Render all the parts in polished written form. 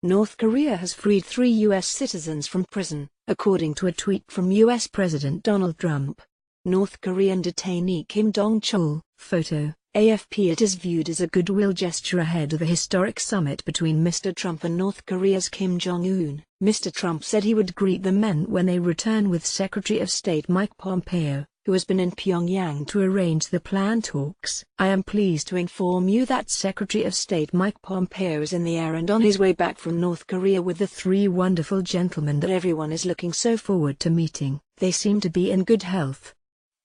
North Korea has freed 3 U.S. citizens from prison, according to a tweet from U.S. President Donald Trump. North Korean detainee Kim Dong-chul, photo, AFP. It is viewed as a goodwill gesture ahead of the historic summit between Mr. Trump and North Korea's Kim Jong-un. Mr. Trump said he would greet the men when they return with Secretary of State Mike Pompeo, who has been in Pyongyang to arrange the planned talks. I am pleased to inform you that Secretary of State Mike Pompeo is in the air and on his way back from North Korea with the 3 wonderful gentlemen that everyone is looking so forward to meeting. They seem to be in good health.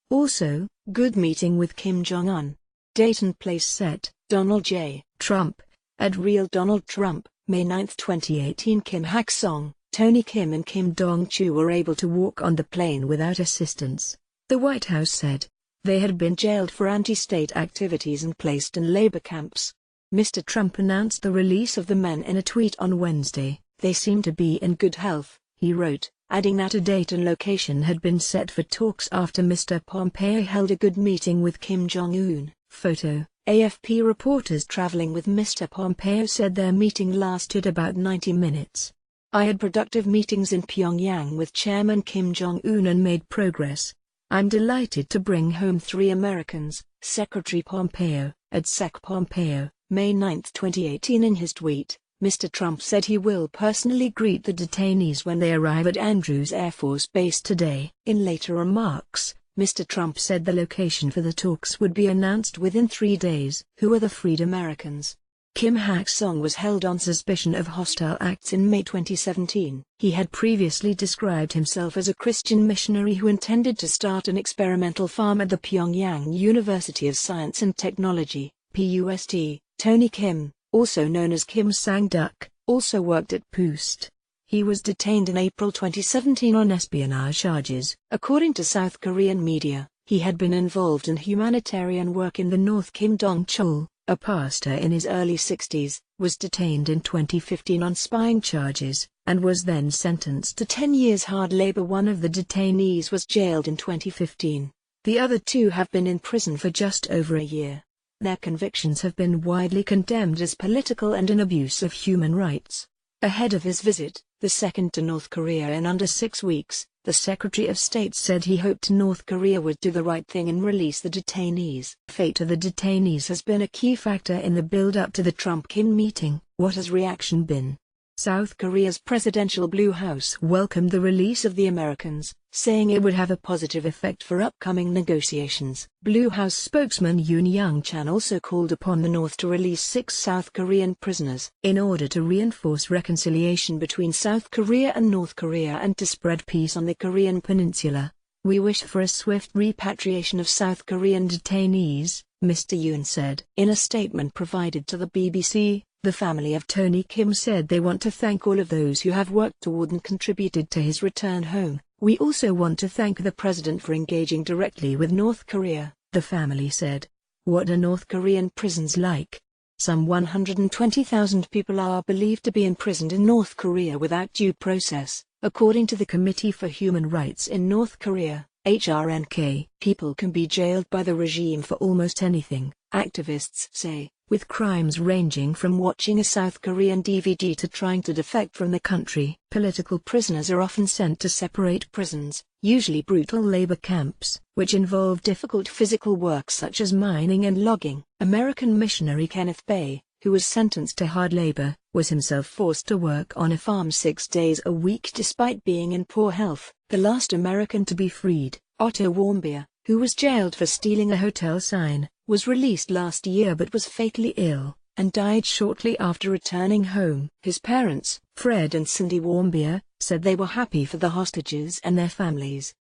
Also, good meeting with Kim Jong-un. Date and place set, Donald J. Trump, at Real Donald Trump, May 9, 2018. Kim Hak-song, Tony Kim and Kim Dong-chul were able to walk on the plane without assistance, the White House said. They had been jailed for anti-state activities and placed in labor camps. Mr. Trump announced the release of the men in a tweet on Wednesday. They seem to be in good health, he wrote, adding that a date and location had been set for talks after Mr. Pompeo held a good meeting with Kim Jong-un. Photo, AFP. Reporters traveling with Mr. Pompeo said their meeting lasted about 90 minutes. I had productive meetings in Pyongyang with Chairman Kim Jong-un and made progress. I'm delighted to bring home 3 Americans, Secretary Pompeo, at Sec. Pompeo, May 9, 2018. In his tweet, Mr. Trump said he will personally greet the detainees when they arrive at Andrews Air Force Base today. In later remarks, Mr. Trump said the location for the talks would be announced within 3 days. Who are the freed Americans? Kim Hak-song was held on suspicion of hostile acts in May 2017. He had previously described himself as a Christian missionary who intended to start an experimental farm at the Pyongyang University of Science and Technology, PUST. Tony Kim, also known as Kim Sang-duk, also worked at PUST. He was detained in April 2017 on espionage charges. According to South Korean media, he had been involved in humanitarian work in the north. Kim Dong-chul, a pastor in his early 60s, was detained in 2015 on spying charges, and was then sentenced to 10 years hard labor. One of the detainees was jailed in 2015. The other 2 have been in prison for just over a year. Their convictions have been widely condemned as political and an abuse of human rights. Ahead of his visit, the second to North Korea in under 6 weeks, the Secretary of State said he hoped North Korea would do the right thing and release the detainees. Fate of the detainees has been a key factor in the build-up to the Trump-Kim meeting. What has reaction been? South Korea's presidential Blue House welcomed the release of the Americans, saying it would have a positive effect for upcoming negotiations. Blue House spokesman Yoon Young-chan also called upon the North to release 6 South Korean prisoners in order to reinforce reconciliation between South Korea and North Korea and to spread peace on the Korean peninsula. We wish for a swift repatriation of South Korean detainees, Mr. Yoon said. In a statement provided to the BBC, the family of Tony Kim said they want to thank all of those who have worked toward and contributed to his return home. We also want to thank the president for engaging directly with North Korea, the family said. What are North Korean prisons like? Some 120,000 people are believed to be imprisoned in North Korea without due process, according to the Committee for Human Rights in North Korea, HRNK. People can be jailed by the regime for almost anything, activists say, with crimes ranging from watching a South Korean DVD to trying to defect from the country. Political prisoners are often sent to separate prisons, usually brutal labor camps, which involve difficult physical work such as mining and logging. American missionary Kenneth Bay, who was sentenced to hard labor, was himself forced to work on a farm 6 days a week despite being in poor health. The last American to be freed, Otto Warmbier, who was jailed for stealing a hotel sign, was released last year but was fatally ill, and died shortly after returning home. His parents, Fred and Cindy Warmbier, said they were happy for the hostages and their families.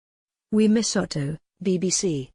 We miss Otto, BBC.